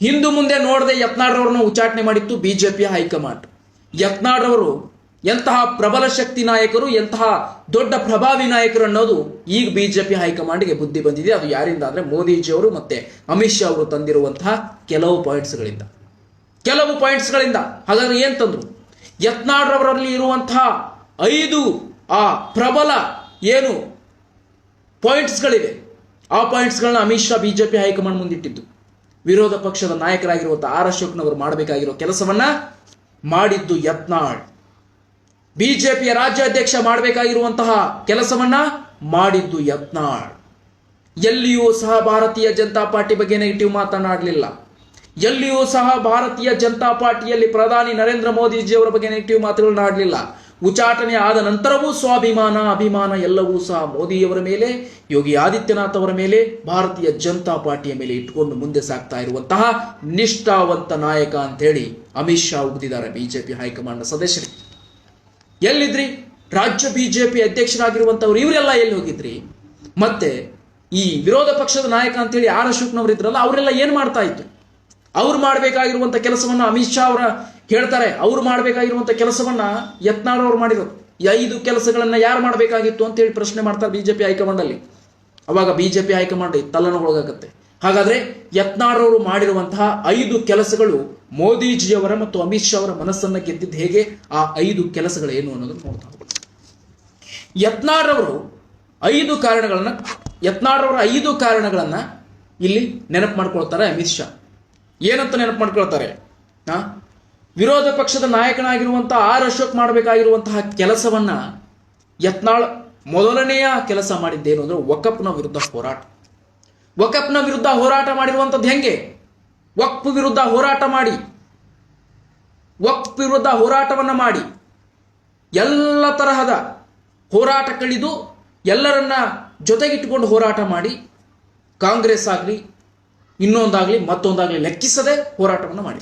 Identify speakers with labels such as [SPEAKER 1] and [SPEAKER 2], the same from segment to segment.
[SPEAKER 1] ಹಿಂದು ಮುಂದೆ ನೋಡದೆ ಯತ್ನಾಳ್ರವ್ರನ್ನ ಉಚ್ಚಾಟನೆ ಮಾಡಿತ್ತು ಬಿಜೆಪಿಯ ಹೈಕಮಾಂಡ್. ಯತ್ನಾಳ್ರವರು ಎಂತಹ ಪ್ರಬಲ ಶಕ್ತಿ ನಾಯಕರು, ಎಂತಹ ದೊಡ್ಡ ಪ್ರಭಾವಿ ನಾಯಕರು ಅನ್ನೋದು ಈಗ ಬಿಜೆಪಿ ಹೈಕಮಾಂಡ್ಗೆ ಬುದ್ಧಿ ಬಂದಿದೆ. ಅದು ಯಾರಿಂದ ಅಂದ್ರೆ ಮೋದಿಜಿಯವರು ಮತ್ತೆ ಅಮಿತ್ ಶಾ ಅವರು ತಂದಿರುವಂತಹ ಕೆಲವು ಪಾಯಿಂಟ್ಸ್ಗಳಿಂದ. ಹಾಗಾದ್ರೆ ಏನ್ ತಂದ್ರು? ಯತ್ನಾಳ್ರವರಲ್ಲಿ ಇರುವಂತಹ 5 ಪ್ರಬಲ ಏನು ಪಾಯಿಂಟ್ಸ್ಗಳಿವೆ, ಆ ಪಾಯಿಂಟ್ಸ್ಗಳನ್ನ ಅಮಿತ್ ಶಾ ಬಿಜೆಪಿ ಹೈಕಮಾಂಡ್ ಮುಂದಿಟ್ಟಿದ್ದು. ವಿರೋಧ ಪಕ್ಷದ ನಾಯಕರಾಗಿರುವಂತಹ ಆರ್ ಅಶೋಕ್ನವರು ಮಾಡಬೇಕಾಗಿರೋ ಕೆಲಸವನ್ನ ಮಾಡಿದ್ದು ಯತ್ನಾಳ್. ಬಿಜೆಪಿಯ ರಾಜ್ಯಾಧ್ಯಕ್ಷ ಮಾಡಬೇಕಾಗಿರುವಂತಹ ಕೆಲಸವನ್ನ ಮಾಡಿದ್ದು ಯತ್ನಾಳ್. ಎಲ್ಲಿಯೂ ಸಹ ಭಾರತೀಯ ಜನತಾ ಪಾರ್ಟಿ ಬಗ್ಗೆ ನೆಗೆಟಿವ್ ಮಾತನಾಡಲಿಲ್ಲ. ಎಲ್ಲಿಯೂ ಸಹ ಭಾರತೀಯ ಜನತಾ ಪಾರ್ಟಿಯಲ್ಲಿ ಪ್ರಧಾನಿ ನರೇಂದ್ರ ಮೋದಿಜಿಯವರ ಬಗ್ಗೆ ನೆಗೆಟಿವ್ ಮಾತುಗಳನ್ನ ಆಡಲಿಲ್ಲ. ಉಚ್ಚಾಟನೆ ಆದ ನಂತರವೂ ಸ್ವಾಭಿಮಾನ, ಅಭಿಮಾನ ಎಲ್ಲವೂ ಸಹ ಮೋದಿಯವರ ಮೇಲೆ, ಯೋಗಿ ಆದಿತ್ಯನಾಥ್ ಅವರ ಮೇಲೆ, ಭಾರತೀಯ ಜನತಾ ಪಾರ್ಟಿಯ ಮೇಲೆ ಇಟ್ಟುಕೊಂಡು ಮುಂದೆ ಸಾಗ್ತಾ ಇರುವಂತಹ ನಿಷ್ಠಾವಂತ ನಾಯಕ ಅಂತ ಹೇಳಿ ಅಮಿತ್ ಶಾ ಉಗಿದಿದ್ದಾರೆ ಬಿಜೆಪಿ ಹೈಕಮಾಂಡ್ನ ಸದಸ್ಯರು. ಎಲ್ಲಿದ್ರಿ? ರಾಜ್ಯ ಬಿಜೆಪಿ ಅಧ್ಯಕ್ಷರಾಗಿರುವಂತವ್ರು ಇವರೆಲ್ಲ ಎಲ್ಲಿ ಹೋಗಿದ್ರಿ? ಮತ್ತೆ ಈ ವಿರೋಧ ಪಕ್ಷದ ನಾಯಕ ಅಂತೇಳಿ ಆರ್ ಅಶೋಕ್ನವ್ರು ಇದ್ರಲ್ಲ, ಅವರೆಲ್ಲ ಏನ್ ಮಾಡ್ತಾ ಇದ್ರು? ಅವ್ರು ಮಾಡಬೇಕಾಗಿರುವಂತ ಕೆಲಸವನ್ನ ಅಮಿತ್ ಶಾ ಅವರ ಹೇಳ್ತಾರೆ, ಅವ್ರು ಮಾಡಬೇಕಾಗಿರುವಂತ ಕೆಲಸವನ್ನ ಯತ್ನಾಳ್ ಅವರು ಮಾಡಿರೋದು. ಈ 5 ಕೆಲಸಗಳನ್ನ ಯಾರು ಮಾಡಬೇಕಾಗಿತ್ತು ಅಂತ ಹೇಳಿ ಪ್ರಶ್ನೆ ಮಾಡ್ತಾರೆ ಬಿಜೆಪಿ ಹೈಕಮಾಂಡ್ ಅಲ್ಲಿ. ಅವಾಗ ಬಿಜೆಪಿ ಹೈಕಮಾಂಡ್ ತಲ್ಲಣಗೊಳಗಾಗತ್ತೆ. ಹಾಗಾದ್ರೆ ಯತ್ನಾಳ್ ಅವರು ಮಾಡಿರುವಂತಹ 5 ಕೆಲಸಗಳು ಮೋದಿಜಿಯವರ ಮತ್ತು ಅಮಿತ್ ಶಾ ಅವರ ಮನಸ್ಸನ್ನ ಗೆದ್ದಿದ್ದು ಹೇಗೆ? ಆ 5 ಕೆಲಸಗಳೇನು ಅನ್ನೋದನ್ನು ನೋಡ್ತಾ ಹೋಗೋಣ. ಯತ್ನಾಳ್ ಅವರು 5 ಕಾರಣಗಳನ್ನ ಇಲ್ಲಿ ನೆನಪು ಮಾಡ್ಕೊಳ್ತಾರೆ ಅಮಿತ್ ಶಾ. ಏನಂತ ನೆನಪು ಮಾಡ್ಕೊಳ್ತಾರೆ? ವಿರೋಧ ಪಕ್ಷದ ನಾಯಕನಾಗಿರುವಂತಹ ಆರ್ ಅಶೋಕ್ ಮಾಡಬೇಕಾಗಿರುವಂತಹ ಕೆಲಸವನ್ನ ಯತ್ನಾಳ್ ಮೊದಲನೆಯ ಕೆಲಸ ಮಾಡಿದ್ದೇನು ಅಂದ್ರೆ ವಕಫ್ನ ವಿರುದ್ಧ ಹೋರಾಟ. ವಕಫ್ನ ವಿರುದ್ಧ ಹೋರಾಟ ಮಾಡಿರುವಂಥದ್ದು ಹೆಂಗೆ? ವಕ್ಫ್ ವಿರುದ್ಧ ಹೋರಾಟವನ್ನ ಮಾಡಿ ಎಲ್ಲ ತರಹದ ಹೋರಾಟಗಳಿದು ಎಲ್ಲರನ್ನ ಜೊತೆಗಿಟ್ಟುಕೊಂಡು ಹೋರಾಟ ಮಾಡಿ, ಕಾಂಗ್ರೆಸ್ ಆಗಲಿ ಇನ್ನೊಂದಾಗ್ಲಿ ಮತ್ತೊಂದಾಗ್ಲಿ ಲೆಕ್ಕಿಸದೆ ಹೋರಾಟವನ್ನು ಮಾಡಿ.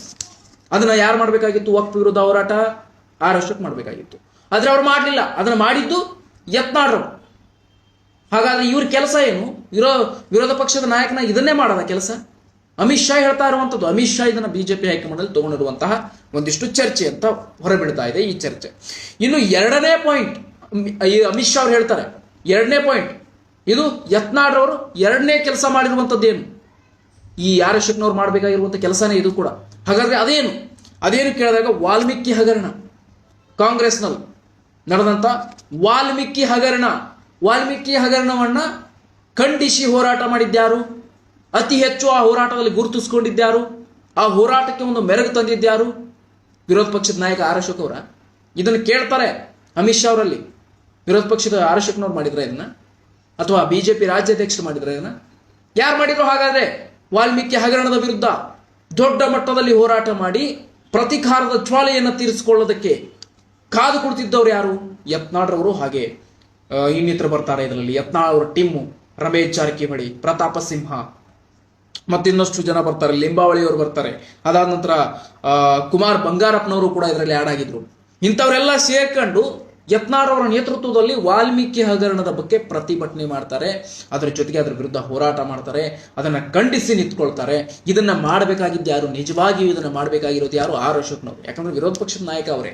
[SPEAKER 1] ಅದನ್ನ ಯಾರು ಮಾಡಬೇಕಾಗಿತ್ತು? ವಕ್ಫ್ ವಿರುದ್ಧ ಹೋರಾಟ ಆರ್ ಅಶೋಕ್ ಮಾಡಬೇಕಾಗಿತ್ತು. ಆದ್ರೆ ಅವ್ರು ಮಾಡಲಿಲ್ಲ. ಅದನ್ನ ಮಾಡಿದ್ದು ಯತ್ನಾಳ್. ಹಾಗಾದ್ರೆ ಇವ್ರ ಕೆಲಸ ಏನು? ವಿರೋಧ ಪಕ್ಷದ ನಾಯಕನ ಇದನ್ನೇ ಮಾಡದ ಕೆಲಸ? ಅಮಿತ್ ಶಾ ಹೇಳ್ತಾ ಇರುವಂತದ್ದು. ಅಮಿತ್ ಶಾ ಇದನ್ನ ಬಿಜೆಪಿ ಹೈಕಮಾಂಡ್ ಅಲ್ಲಿ ತಗೊಂಡಿರುವಂತಹ ಒಂದಿಷ್ಟು ಚರ್ಚೆ ಅಂತ ಹೊರಬೀಳ್ತಾ ಇದೆ ಈ ಚರ್ಚೆ. ಇನ್ನು 2ನೇ ಪಾಯಿಂಟ್ ಅಮಿತ್ ಶಾ ಅವ್ರು ಹೇಳ್ತಾರೆ. 2ನೇ ಪಾಯಿಂಟ್ ಇದು ಯತ್ನಾಳ್ ಅವರು 2ನೇ ಕೆಲಸ ಮಾಡಿರುವಂತದ್ದೇನು? ಈ ಆರ್ ಅಶೋಕ್ನವ್ರು ಮಾಡಬೇಕಾಗಿರುವಂತ ಕೆಲಸನೇ ಇದು ಕೂಡ. ಹಾಗಾದ್ರೆ ಅದೇನು ಕೇಳಿದಾಗ ವಾಲ್ಮೀಕಿ ಹಗರಣ, ಕಾಂಗ್ರೆಸ್ನಲ್ಲಿ ನಡೆದಂತ ವಾಲ್ಮೀಕಿ ಹಗರಣವನ್ನ ಖಂಡಿಸಿ ಹೋರಾಟ ಮಾಡಿದ್ಯಾರು? ಅತಿ ಹೆಚ್ಚು ಆ ಹೋರಾಟದಲ್ಲಿ ಗುರುತಿಸಿಕೊಂಡಿದ್ಯಾರು? ಆ ಹೋರಾಟಕ್ಕೆ ಒಂದು ಮೆರುಗು ತಂದಿದ್ಯಾರು? ವಿರೋಧ ಪಕ್ಷದ ನಾಯಕ ಆರ್ ಅಶೋಕ್ ಅವರ. ಇದನ್ನು ಕೇಳ್ತಾರೆ ಅಮಿತ್ ಶಾ ಅವರಲ್ಲಿ. ವಿರೋಧ ಪಕ್ಷದ ಆರ್ ಅಶೋಕ್ನವ್ರು ಮಾಡಿದ್ರೆ ಇದನ್ನ, ಅಥವಾ ಬಿಜೆಪಿ ರಾಜ್ಯಾಧ್ಯಕ್ಷರು ಮಾಡಿದ್ರೆ ಇದನ್ನ? ಯಾರು ಮಾಡಿದ್ರು? ಹಾಗಾದ್ರೆ ವಾಲ್ಮೀಕಿ ಹಗರಣದ ವಿರುದ್ಧ ದೊಡ್ಡ ಮಟ್ಟದಲ್ಲಿ ಹೋರಾಟ ಮಾಡಿ ಪ್ರತಿಕಾರದ ಜ್ವಾಲೆಯನ್ನು ತೀರಿಸಿಕೊಳ್ಳೋದಕ್ಕೆ ಕಾದು ಕುಳಿತಿದ್ದವ್ರು ಯಾರು? ಯತ್ನಾಳ್ ರವರು. ಹಾಗೆ ಇನ್ನಿತರ ಬರ್ತಾರೆ ಇದರಲ್ಲಿ. ಯತ್ನಾಳ್ ಅವರ ಟೀಮು ರಮೇಶ್ ಜಾರಕಿಹೊಳಿ, ಪ್ರತಾಪ ಸಿಂಹ, ಮತ್ತಿನ್ನಷ್ಟು ಜನ ಬರ್ತಾರೆ. ಲಿಂಬಾವಳಿ ಅವರು ಬರ್ತಾರೆ. ಅದಾದ ನಂತರ ಕುಮಾರ್ ಬಂಗಾರಪ್ಪನವರು ಕೂಡ ಇದರಲ್ಲಿ ಆಡ್ ಆಗಿದ್ರು. ಇಂಥವರೆಲ್ಲ ಸೇರ್ಕೊಂಡು ಯತ್ನಾಳ್ ಅವರ ನೇತೃತ್ವದಲ್ಲಿ ವಾಲ್ಮೀಕಿ ಹಗರಣದ ಬಗ್ಗೆ ಪ್ರತಿಭಟನೆ ಮಾಡ್ತಾರೆ. ಅದರ ಜೊತೆಗೆ ಅದರ ವಿರುದ್ಧ ಹೋರಾಟ ಮಾಡ್ತಾರೆ. ಅದನ್ನ ಖಂಡಿಸಿ ನಿಂತ್ಕೊಳ್ತಾರೆ. ಇದನ್ನ ಮಾಡಬೇಕಾಗಿದ್ದು ಯಾರು? ನಿಜವಾಗಿಯೂ ಇದನ್ನ ಮಾಡಬೇಕಾಗಿರೋದು ಯಾರು? ಆರ್ ಅಶೋಕ್ನವರು. ಯಾಕಂದ್ರೆ ವಿರೋಧ ಪಕ್ಷದ ನಾಯಕ ಅವರೇ.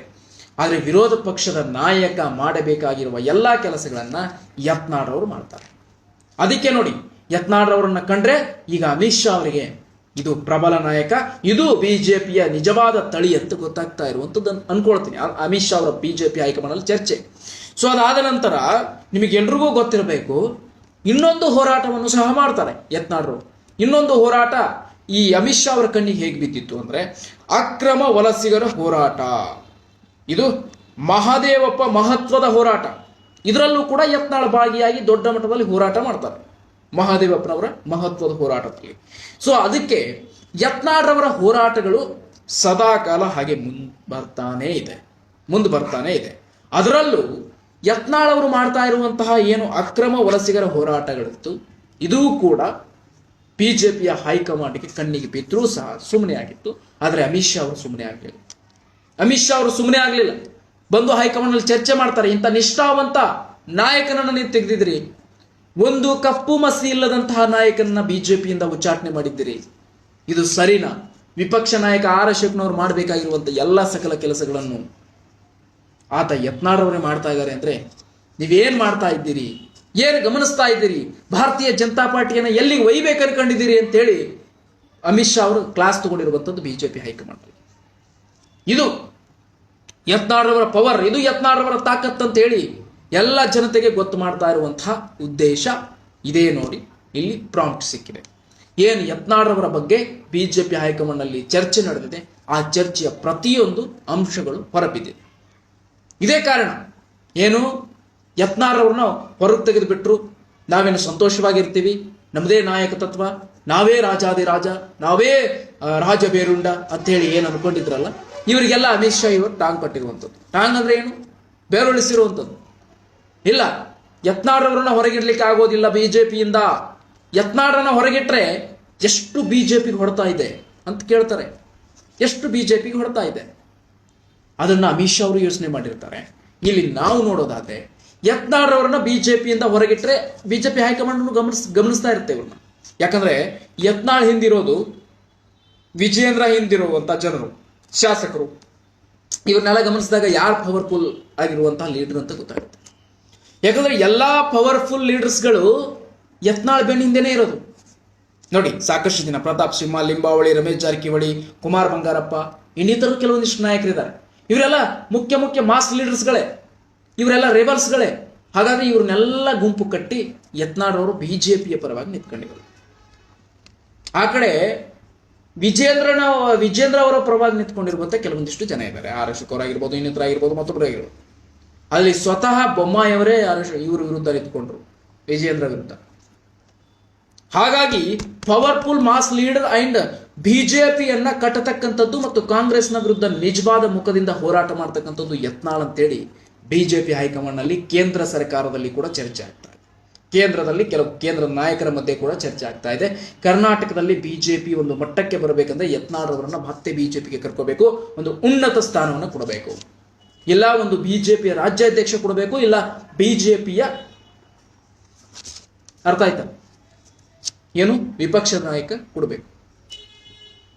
[SPEAKER 1] ಆದ್ರೆ ವಿರೋಧ ಪಕ್ಷದ ನಾಯಕ ಮಾಡಬೇಕಾಗಿರುವ ಎಲ್ಲಾ ಕೆಲಸಗಳನ್ನ ಯತ್ನಾಳ್ ಅವರು ಮಾಡ್ತಾರೆ. ಅದಕ್ಕೆ ನೋಡಿ, ಯತ್ನಾಳ್ ಅವರನ್ನ ಕಂಡ್ರೆ ಈಗ ಅಮಿತ್ ಶಾ ಅವರಿಗೆ ಇದು ಪ್ರಬಲ ನಾಯಕ, ಇದು ಬಿಜೆಪಿಯ ನಿಜವಾದ ತಳಿ ಅಂತ ಗೊತ್ತಾಗ್ತಾ ಇರುವಂತದ್ದು ಅನ್ಕೊಳ್ತೀನಿ. ಅಮಿತ್ ಶಾ ಅವರ ಬಿಜೆಪಿ ಹೈಕಮಾಂಡ್ ಅಲ್ಲಿ ಚರ್ಚೆ. ಸೊ ಅದಾದ ನಂತರ ನಿಮಗೆಲ್ರಿಗೂ ಗೊತ್ತಿರಬೇಕು, ಇನ್ನೊಂದು ಹೋರಾಟವನ್ನು ಸಹ ಮಾಡ್ತಾರೆ ಯತ್ನಾಳ್ ಅವರು. ಇನ್ನೊಂದು ಹೋರಾಟ ಈ ಅಮಿತ್ ಶಾ ಅವರ ಕಣ್ಣಿಗೆ ಹೇಗೆ ಬಿದ್ದಿತ್ತು ಅಂದ್ರೆ ಅಕ್ರಮ ವಲಸಿಗರ ಹೋರಾಟ. ಇದು ಮಹದೇವಪ್ಪ ಮಹತ್ವದ ಹೋರಾಟ. ಇದರಲ್ಲೂ ಕೂಡ ಯತ್ನಾಳ್ ಭಾಗಿಯಾಗಿ ದೊಡ್ಡ ಮಟ್ಟದಲ್ಲಿ ಹೋರಾಟ ಮಾಡ್ತಾರೆ ಮಹದೇವಪ್ಪನವರ ಮಹತ್ವದ ಹೋರಾಟದಲ್ಲಿ. ಸೊ ಅದಕ್ಕೆ ಯತ್ನಾಳ್ ರವರ ಹೋರಾಟಗಳು ಸದಾಕಾಲ ಹಾಗೆ ಮುಂದೆ ಬರ್ತಾನೆ ಇದೆ. ಅದರಲ್ಲೂ ಯತ್ನಾಳ್ ಅವರು ಮಾಡ್ತಾ ಇರುವಂತಹ ಏನು ಅಕ್ರಮ ವಲಸಿಗರ ಹೋರಾಟಗಳಿತ್ತು, ಇದೂ ಕೂಡ ಬಿಜೆಪಿಯ ಹೈಕಮಾಂಡ್ಗೆ ಕಣ್ಣಿಗೆ ಬಿದ್ದರೂ ಸಹ ಸುಮ್ಮನೆ ಆಗಿತ್ತು. ಆದರೆ ಅಮಿತ್ ಶಾ ಅವರು ಸುಮ್ಮನೆ ಆಗಲಿಲ್ಲ. ಬಂದು ಹೈಕಮಾಂಡ್ ಅಲ್ಲಿ ಚರ್ಚೆ ಮಾಡ್ತಾರೆ. ಇಂಥ ನಿಷ್ಠಾವಂತ ನಾಯಕನನ್ನ ನೀವು ತೆಗೆದಿದ್ರಿ, ಒಂದು ಕಪ್ಪು ಮಸಿ ಇಲ್ಲದಂತಹ ನಾಯಕನನ್ನ ಬಿಜೆಪಿಯಿಂದ ಉಚ್ಚಾಟನೆ ಮಾಡಿದ್ದೀರಿ, ಇದು ಸರಿನಾ? ವಿಪಕ್ಷ ನಾಯಕ ಆರ್ ಅಶೋಕ್ನವ್ರು ಮಾಡಬೇಕಾಗಿರುವಂಥ ಎಲ್ಲ ಸಕಲ ಕೆಲಸಗಳನ್ನು ಆತ ಯತ್ನಾಳ್ ಮಾಡ್ತಾ ಇದ್ದಾರೆ ಅಂದ್ರೆ ನೀವೇನ್ ಮಾಡ್ತಾ ಇದ್ದೀರಿ, ಏನು ಗಮನಿಸ್ತಾ ಇದ್ದೀರಿ, ಭಾರತೀಯ ಜನತಾ ಪಾರ್ಟಿಯನ್ನು ಎಲ್ಲಿಗೆ ಒಯ್ಬೇಕು ಅನ್ಕೊಂಡಿದ್ದೀರಿ ಅಂತೇಳಿ ಅಮಿತ್ ಶಾ ಅವರು ಕ್ಲಾಸ್ ತಗೊಂಡಿರುವಂಥದ್ದು ಬಿಜೆಪಿ ಹೈಕಮಾಂಡ್. ಇದು ಯತ್ನಾಳ್ ಪವರ್, ಇದು ಯತ್ನಾಳ್ ತಾಕತ್ ಅಂತ ಹೇಳಿ ಎಲ್ಲ ಜನತೆಗೆ ಗೊತ್ತು ಮಾಡ್ತಾ ಇರುವಂತಹ ಉದ್ದೇಶ ಇದೇ. ನೋಡಿ, ಇಲ್ಲಿ ಪ್ರಾಂಪ್ಟ್ ಸಿಕ್ಕಿದೆ. ಏನು ಯತ್ನಾಳ್ ಬಗ್ಗೆ ಬಿಜೆಪಿ ಹೈಕಮಾಂಡ್ ನಲ್ಲಿ ಚರ್ಚೆ ನಡೆದಿದೆ, ಆ ಚರ್ಚೆಯ ಪ್ರತಿಯೊಂದು ಅಂಶಗಳು ಹೊರಬಿದ್ದಿದೆ. ಇದೇ ಕಾರಣ ಏನು ಯತ್ನಾಳ್ ಹೊರಗೆ ತೆಗೆದುಬಿಟ್ರು, ನಾವೇನು ಸಂತೋಷವಾಗಿರ್ತೀವಿ, ನಮ್ಮದೇ ನಾಯಕ ತತ್ವ, ನಾವೇ ರಾಜಾದಿರಾಜ, ನಾವೇ ರಾಜ ಬೇರುಂಡ ಅಂತ ಹೇಳಿ ಏನು ಅನ್ಕೊಂಡಿದ್ರಲ್ಲ, ಇವರಿಗೆಲ್ಲ ಅಮಿತ್ ಶಾ ಇವರು ಟಾಂಗ್ ಕಟ್ಟಿರುವಂಥದ್ದು. ಟಾಂಗ್ ಅಂದ್ರೆ ಏನು? ಬೇರೊಳಿಸಿರುವಂಥದ್ದು. ಇಲ್ಲ, ಯತ್ನಾಳ್ ಹೊರಗಿಡ್ಲಿಕ್ಕೆ ಆಗೋದಿಲ್ಲ ಬಿಜೆಪಿಯಿಂದ. ಯತ್ನಾಳ್ ಹೊರಗಿಟ್ರೆ ಎಷ್ಟು ಬಿಜೆಪಿಗೆ ಹೊಡ್ತಾ ಇದೆ ಅಂತ ಕೇಳ್ತಾರೆ. ಎಷ್ಟು ಬಿಜೆಪಿಗೆ ಹೊಡ್ತಾ ಇದೆ ಅದನ್ನ ಅಮಿತ್ ಶಾ ಅವರು ಯೋಚನೆ ಮಾಡಿರ್ತಾರೆ. ಇಲ್ಲಿ ನಾವು ನೋಡೋದಾದ್ರೆ ಯತ್ನಾಳ್ ಬಿಜೆಪಿಯಿಂದ ಹೊರಗಿಟ್ರೆ ಬಿಜೆಪಿ ಹೈಕಮಾಂಡ್ ಗಮನಿಸ್ತಾ ಇರ್ತೇವೆ ಇವ್ರನ್ನ. ಯಾಕಂದ್ರೆ ಯತ್ನಾಳ್ ಹಿಂದಿರೋದು ವಿಜಯೇಂದ್ರ ಹಿಂದಿರುವಂತ ಜನರು, ಶಾಸಕರು, ಇವ್ರನ್ನೆಲ್ಲ ಗಮನಿಸಿದಾಗ ಯಾರು ಪವರ್ಫುಲ್ ಆಗಿರುವಂತಹ ಲೀಡರ್ ಅಂತ ಗೊತ್ತಾಗುತ್ತೆ. ಯಾಕಂದ್ರೆ ಎಲ್ಲಾ ಪವರ್ಫುಲ್ ಲೀಡರ್ಸ್ಗಳು ಯತ್ನಾಳ್ ಬೆನ್ನ ಹಿಂದೆನೇ ಇರೋದು. ನೋಡಿ, ಸಾಕಷ್ಟು ಜನ ಪ್ರತಾಪ್ ಸಿಂಹ, ಲಿಂಬಾವಳಿ, ರಮೇಶ್ ಜಾರಕಿಹೊಳಿ, ಕುಮಾರ್ ಬಂಗಾರಪ್ಪ, ಇನ್ನಿತರು ಕೆಲವೊಂದಿಷ್ಟು ನಾಯಕರಿದ್ದಾರೆ. ಇವರೆಲ್ಲ ಮುಖ್ಯ ಮಾಸ್ ಲೀಡರ್ಸ್ಗಳೇ, ಇವರೆಲ್ಲ ರೆಬಲ್ಸ್ಗಳೇ. ಹಾಗಾಗಿ ಇವ್ರನ್ನೆಲ್ಲ ಗುಂಪು ಕಟ್ಟಿ ಯತ್ನಾಳ್ ಅವರು ಬಿಜೆಪಿಯ ಪರವಾಗಿ ನಿಂತ್ಕೊಂಡಿದ್ರು. ಆ ಕಡೆ ವಿಜೇಂದ್ರ ಅವರ ಪರವಾಗಿ ನಿಂತ್ಕೊಂಡಿರುವಂತ ಕೆಲವೊಂದಿಷ್ಟು ಜನ ಇದ್ದಾರೆ. ಆರ್ ಅಶೋಕ್ ಅವರಾಗಿರ್ಬೋದು, ಇನ್ನಿತರ ಆಗಿರ್ಬೋದು, ಮತ್ತೊಬ್ಬರಾಗಿರ್ಬೋದು. ಅಲ್ಲಿ ಸ್ವತಃ ಬೊಮ್ಮಾಯಿಯವರೇ ಇವ್ರ ವಿರುದ್ಧ ನಿಂತ್ಕೊಂಡ್ರು, ವಿಜೇಂದ್ರ ವಿರುದ್ಧ. ಹಾಗಾಗಿ ಪವರ್ಫುಲ್ ಮಾಸ್ ಲೀಡರ್ ಅಂಡ್ ಬಿಜೆಪಿಯನ್ನ ಕಟ್ಟತಕ್ಕಂಥದ್ದು ಮತ್ತು ಕಾಂಗ್ರೆಸ್ನ ವಿರುದ್ಧ ನಿಜವಾದ ಮುಖದಿಂದ ಹೋರಾಟ ಮಾಡ್ತಕ್ಕಂಥದ್ದು ಯತ್ನಾಳ್ ಅಂತೇಳಿ ಬಿಜೆಪಿ ಹೈಕಮಾಂಡ್ ನಲ್ಲಿ ಕೇಂದ್ರ ಸರ್ಕಾರದಲ್ಲಿ ಕೂಡ ಚರ್ಚೆ ಆಗ್ತಾ ಇದೆ. ಕೇಂದ್ರದಲ್ಲಿ ಕೆಲವು ಕೇಂದ್ರ ನಾಯಕರ ಮಧ್ಯೆ ಕೂಡ ಚರ್ಚೆ ಆಗ್ತಾ ಇದೆ. ಕರ್ನಾಟಕದಲ್ಲಿ ಬಿಜೆಪಿ ಒಂದು ಮಟ್ಟಕ್ಕೆ ಬರಬೇಕಂದ್ರೆ ಯತ್ನಾಳ್ ಅವರನ್ನ ಮತ್ತೆ ಬಿಜೆಪಿಗೆ ಕರ್ಕೋಬೇಕು, ಒಂದು ಉನ್ನತ ಸ್ಥಾನವನ್ನು ಕೊಡಬೇಕು. ಇಲ್ಲ ಒಂದು ಬಿಜೆಪಿಯ ರಾಜ್ಯಾಧ್ಯಕ್ಷ ಕೊಡಬೇಕು, ಇಲ್ಲ ಬಿಜೆಪಿಯ ಅರ್ಥ ಆಯ್ತಾ ಏನು ವಿಪಕ್ಷ ನಾಯಕ ಕೊಡಬೇಕು.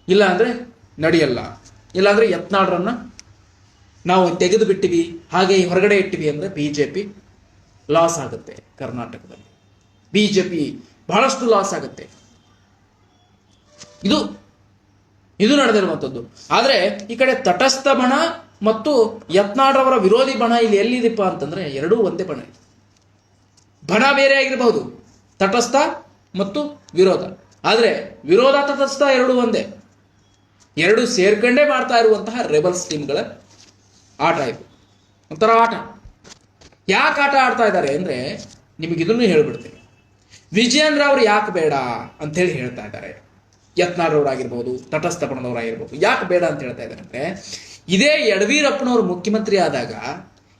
[SPEAKER 1] ಇಲ್ಲ ಅಂದ್ರೆ ನಡೆಯಲ್ಲ. ಇಲ್ಲಾಂದ್ರೆ ಯತ್ನಾಳ್ರನ್ನ ನಾವು ತೆಗೆದು ಬಿಟ್ಟಿವಿ, ಹಾಗೆ ಹೊರಗಡೆ ಇಟ್ಟಿವಿ ಅಂದ್ರೆ ಬಿಜೆಪಿ ಲಾಸ್ ಆಗುತ್ತೆ. ಕರ್ನಾಟಕದಲ್ಲಿ ಬಿಜೆಪಿ ಬಹಳಷ್ಟು ಲಾಸ್ ಆಗುತ್ತೆ. ಇದು ನಡೆದಿರುವಂಥದ್ದು. ಆದ್ರೆ ಈ ಕಡೆ ತಟಸ್ಥ ಬಣ ಮತ್ತು ಯತ್ನಾಳ್ ಅವರ ವಿರೋಧಿ ಬಣ ಇಲ್ಲಿ ಎಲ್ಲಿದೆಪ್ಪ ಅಂತಂದ್ರೆ ಎರಡೂ ಒಂದೇ ಬಣ. ಬಣ ಬೇರೆ ಆಗಿರಬಹುದು, ತಟಸ್ಥ ಮತ್ತು ವಿರೋಧ. ಆದ್ರೆ ವಿರೋಧ ತಟಸ್ಥ ಎರಡು ಒಂದೇ, ಎರಡು ಸೇರ್ಕೊಂಡೇ ಮಾಡ್ತಾ ಇರುವಂತಹ ರೆಬಲ್ಸ್ ಟೀಮ್ಗಳ ಆಟ ಇದು. ಒಂಥರ ಆಟ. ಯಾಕೆ ಆಟ ಆಡ್ತಾ ಇದ್ದಾರೆ ಅಂದ್ರೆ ನಿಮಗೆ ಇದನ್ನು ಹೇಳ್ಬಿಡ್ತೀನಿ. ವಿಜಯೇಂದ್ರ ಅವರು ಯಾಕೆ ಬೇಡ ಅಂತ ಹೇಳಿ ಹೇಳ್ತಾ ಇದ್ದಾರೆ. ಯತ್ನಾಳ್ ಅವರಾಗಿರ್ಬೋದು, ತಟಸ್ಥ ಬಣದವರಾಗಿರ್ಬೋದು, ಯಾಕೆ ಬೇಡ ಅಂತ ಹೇಳ್ತಾ ಇದ್ದಾರೆ ಅಂದ್ರೆ ಇದೇ ಯಡಿಯೂರಪ್ಪನವರು ಮುಖ್ಯಮಂತ್ರಿ ಆದಾಗ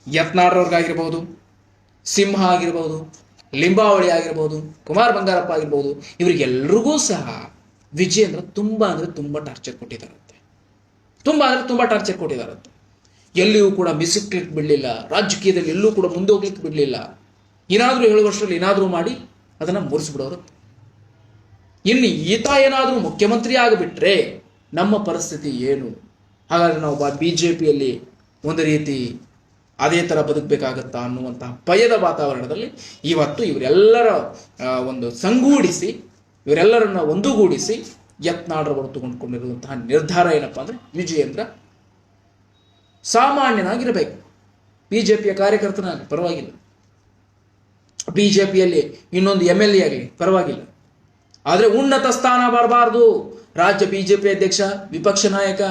[SPEAKER 1] ಯತ್ನಾಳ್ ಅವ್ರಿಗಾಗಿರ್ಬೋದು, ಸಿಂಹ ಆಗಿರ್ಬೋದು, ಲಿಂಬಾವಳಿ ಆಗಿರ್ಬೋದು, ಕುಮಾರ್ ಬಂಗಾರಪ್ಪ ಆಗಿರ್ಬೋದು, ಇವರಿಗೆಲ್ರಿಗೂ ಸಹ ವಿಜಯೇಂದ್ರ ತುಂಬಾ ಟಾರ್ಚರ್ ಕೊಟ್ಟಿದ್ದಾರಂತೆ. ತುಂಬಾ ಟಾರ್ಚರ್ ಕೊಟ್ಟಿದ್ದಾರಂತೆ. ಎಲ್ಲಿಯೂ ಕೂಡ ಮಿಸ್ಕ್ಲಿಕ್ಕೆ ಬಿಡಲಿಲ್ಲ. ರಾಜಕೀಯದಲ್ಲಿ ಎಲ್ಲೂ ಕೂಡ ಮುಂದೆ ಹೋಗ್ಲಿಕ್ಕೆ ಬಿಡಲಿಲ್ಲ. ಏನಾದರೂ ಹೇಳುವಷ್ಟರಲ್ಲಿ ಏನಾದರೂ ಮಾಡಿ ಅದನ್ನ ಮುರಿಸ್ಬಿಡೋರು. ಇನ್ನು ಈತ ಏನಾದರೂ ಮುಖ್ಯಮಂತ್ರಿ ಆಗಿಬಿಟ್ರೆ ನಮ್ಮ ಪರಿಸ್ಥಿತಿ ಏನು? ಹಾಗಾದ್ರೆ ನಾವು ಬಿಜೆಪಿಯಲ್ಲಿ ಒಂದು ರೀತಿ ಅದೇ ತರ ಬದುಕಬೇಕಾಗತ್ತಾ ಅನ್ನುವಂತಹ ಭಯದ ವಾತಾವರಣದಲ್ಲಿ ಇವತ್ತು ಇವರೆಲ್ಲರ ಒಂದು ಸಂಗೂಡಿಸಿ, ಇವರೆಲ್ಲರನ್ನ ಒಂದುಗೂಡಿಸಿ ಯತ್ನಾಳ್ ಅವರು ತಗೊಂಡ್ಕೊಂಡಿರುವಂತಹ ನಿರ್ಧಾರ ಏನಪ್ಪಾ ಅಂದ್ರೆ ವಿಜಯೇಂದ್ರ ಸಾಮಾನ್ಯನಾಗಿರಬೇಕು. ಬಿಜೆಪಿಯ ಕಾರ್ಯಕರ್ತನಾಗಲಿ ಪರವಾಗಿಲ್ಲ, ಬಿಜೆಪಿಯಲ್ಲಿ ಇನ್ನೊಂದು MLA ಆಗಲಿ ಪರವಾಗಿಲ್ಲ, ಆದ್ರೆ ಉನ್ನತ ಸ್ಥಾನ ಬರಬಾರ್ದು. ರಾಜ್ಯ ಬಿಜೆಪಿ ಅಧ್ಯಕ್ಷ, ವಿಪಕ್ಷ ನಾಯಕ,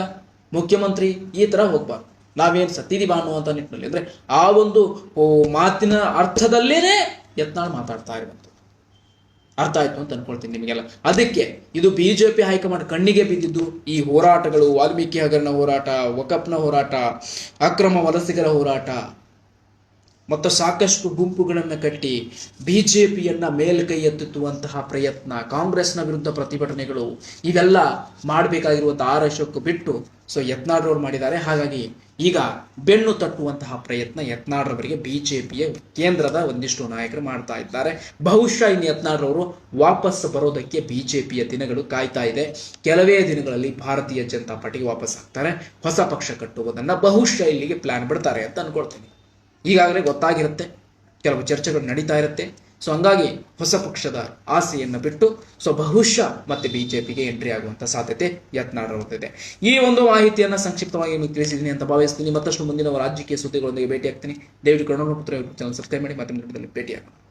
[SPEAKER 1] ಮುಖ್ಯಮಂತ್ರಿ ಈ ತರ ಹೋಗ್ಬಾರ್ದು. ನಾವೇನು ಸತ್ತಿದೀವ ಅನ್ನುವಂಥ ನಿಟ್ಟಿನಲ್ಲಿ ಅಂದ್ರೆ ಆ ಒಂದು ಮಾತಿನ ಅರ್ಥದಲ್ಲೇನೆ ಯತ್ನಾಳ್ ಮಾತಾಡ್ತಾ ಇರುವಂಥದ್ದು. ಅರ್ಥ ಆಯ್ತು ಅಂತ ಅನ್ಕೊಳ್ತೀನಿ ನಿಮಗೆಲ್ಲ. ಅದಕ್ಕೆ ಇದು ಬಿಜೆಪಿ ಹೈಕಮಾಂಡ್ ಕಣ್ಣಿಗೆ ಬಿದ್ದಿದ್ದು ಈ ಹೋರಾಟಗಳು, ವಾಲ್ಮೀಕಿ ಹಗರಣ ಹೋರಾಟ, ವಕಫ್ನ ಹೋರಾಟ, ಅಕ್ರಮ ವಲಸಿಗರ ಹೋರಾಟ, ಮತ್ತು ಸಾಕಷ್ಟು ಗುಂಪುಗಳನ್ನು ಕಟ್ಟಿ ಬಿಜೆಪಿಯನ್ನ ಮೇಲ್ಕೈ ಎತ್ತುವಂತಹ ಪ್ರಯತ್ನ, ಕಾಂಗ್ರೆಸ್ನ ವಿರುದ್ಧ ಪ್ರತಿಭಟನೆಗಳು, ಇವೆಲ್ಲ ಮಾಡಬೇಕಾಗಿರುವಂತಹ ಆರ್ ಅಶೋಕ್ ಬಿಟ್ಟು ಯತ್ನಾಳ್ರವ್ರು ಮಾಡಿದ್ದಾರೆ. ಹಾಗಾಗಿ ಈಗ ಬೆನ್ನು ತಟ್ಟುವಂತಹ ಪ್ರಯತ್ನ ಯತ್ನಾಳ್ರವರಿಗೆ ಬಿಜೆಪಿಯ ಕೇಂದ್ರದ ಒಂದಿಷ್ಟು ನಾಯಕರು ಮಾಡ್ತಾ ಇದ್ದಾರೆ. ಬಹುಶಃ ಇನ್ನು ಯತ್ನಾಳ್ರವರು ವಾಪಸ್ ಬರೋದಕ್ಕೆ ಬಿಜೆಪಿಯ ದಿನಗಳು ಕಾಯ್ತಾ ಇದೆ. ಕೆಲವೇ ದಿನಗಳಲ್ಲಿ ಭಾರತೀಯ ಜನತಾ ಪಾರ್ಟಿಗೆ ವಾಪಸ್ ಆಗ್ತಾರೆ. ಹೊಸ ಪಕ್ಷ ಕಟ್ಟುವುದನ್ನ ಬಹುಶಃ ಇಲ್ಲಿಗೆ ಪ್ಲಾನ್ ಬಿಡ್ತಾರೆ ಅಂತ ಅನ್ಕೊಳ್ತೀನಿ. ಈಗಾಗಲೇ ಗೊತ್ತಾಗಿರುತ್ತೆ, ಕೆಲವು ಚರ್ಚೆಗಳು ನಡೀತಾ ಇರುತ್ತೆ. ಹಂಗಾಗಿ ಹೊಸ ಪಕ್ಷದ ಆಸೆಯನ್ನು ಬಿಟ್ಟು ಬಹುಶಃ ಮತ್ತೆ ಬಿಜೆಪಿಗೆ ಎಂಟ್ರಿ ಆಗುವಂತ ಸಾಧ್ಯತೆ ಯತ್ನಾಳ್ರವರದಿದೆ. ಈ ಒಂದು ಮಾಹಿತಿಯನ್ನ ಸಂಕ್ಷಿಪ್ತವಾಗಿ ನಿಮಗೆ ತಿಳಿಸಿದ್ದೀನಿ ಅಂತ ಭಾವಿಸ್ತೀನಿ. ಮತ್ತಷ್ಟು ಮುಂದಿನ ರಾಜಕೀಯ ಸುದ್ದಿಗಳೊಂದಿಗೆ ಭೇಟಿ ಆಗ್ತೀನಿ. ದಯವಿಟ್ಟು ಕನ್ನಡ ಪುತ್ರ ಚಾನಲ್ ಸಬ್ಸ್ಕ್ರೈಬ್ ಮಾಡಿ. ಮತ್ತೆ ಭೇಟಿಯಾಗೋಣ.